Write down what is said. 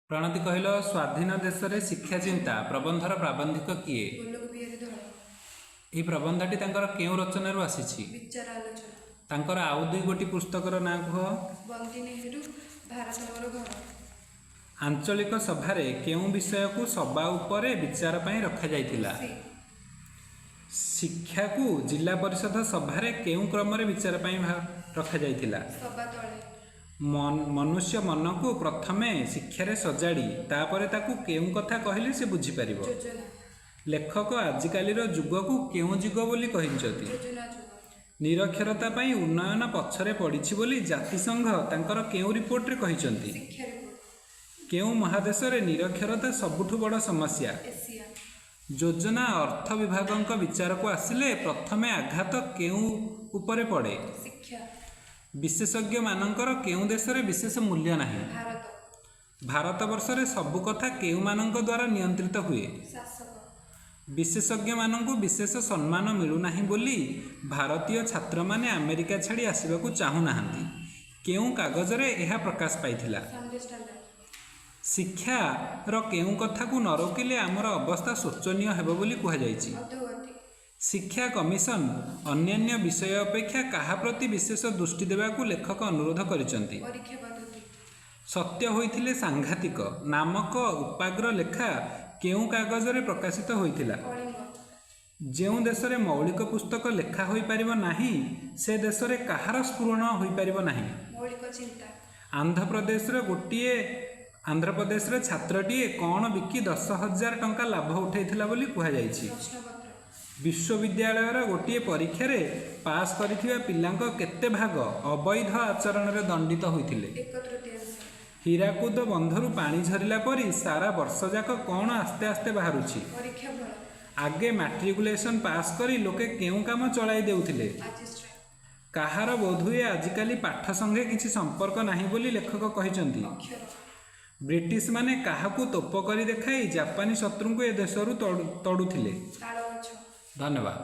प्रणति कहल स्वाधीन देश रे शिक्षा चिंता प्रबंधर प्राबंधिक किए? यह प्रबंधटी तांकर केउ रचनारू आसीछि? विचार आलोचना। तांकर आउ दुई गोटी पुस्तकर नाम कह। बंटी नेहरू भारत मोर घर। आंचलिक सभारे केउ विषय को सभा उपरे विचार पई रखा जाइतिला? शिक्षा को जिला परिषद सभारे केउ क्रम रे विचार पई रखा जाइतिला? सभा तळे। मनुष्य मन को प्रथमे शिक्षार सजाड़ी तापरे ताकू केउ कथा कहले से बुझी पारिबो। लेखक आजिकालीर जुग को केउ जुग बोली कहिंचति? निरक्षरता पई उन्नयन पछरे पड़िछि बोली जातिसंघ तांकर केउ रिपोर्ट रे कहिचंती? केउ महादेश रे निरक्षरता सबुठु बड़ समस्या? योजना अर्थ विभागक विचार को आसिले प्रथमे आघात केउ उपरे पड़े? विशेषज्ञ मानकर केउ देश रे विशेष मूल्य नाही? भारत वर्ष रे सबु कथा केउ मानक द्वारा नियंत्रित हुए? विशेषज्ञ मानक विशेष सम्मान मिलु नाही बोली भारतीय छात्र माने अमेरिका छाड़ी आसिबाकू चाहू नाहंती। केउ कागज रे एहा प्रकाश पाइथिला? शिक्षा रो केउ कथा को न रोकिले आमर अवस्था शोचनीय हेबो बोली कुहा जायछि। शिक्षा कमिशन अन्यान्य विषय अपेक्षा कहा प्रति विशेष दृष्टि देवाकू लेखक अनुरोध करिसंती। सत्य होइथिले सांघातिक नामक उपाग्र लेखा केउ कागज रे प्रकाशित होइथिला? जेउ देश रे मौलिक पुस्तक लेखा होई परिबो नाही से देश रे कहार स्फुरण होई परिबो नाही? मौलिक चिंता। आंध्र प्रदेश रे छात्रटीए कोन बिकी 10,000 टंका लाभ उठैथिला बोली कुहा जायछि? विश्वविद्यालय गोटे परीक्षा रे पास करिथिबा पिलांक केते भाग अवैध आचरण रे दंडित होइथिले? हीराकुद बंधरु पानी झरिला परी सारा वर्ष जाक कोन आस्ते आस्ते बाहरुछि? आगे मैट्रिकुलेशन पास करी लोके केउ काम चलाई देउथिले? कहार बोधुए आजिकाली पाठ संगे किछि संपर्क नाही बोली लेखक कहिचंती। ब्रिटिश माने काहाकू तोप करी देखाई जापानी शत्रु को ए देशरू तड़ुथिले। धन्यवाद।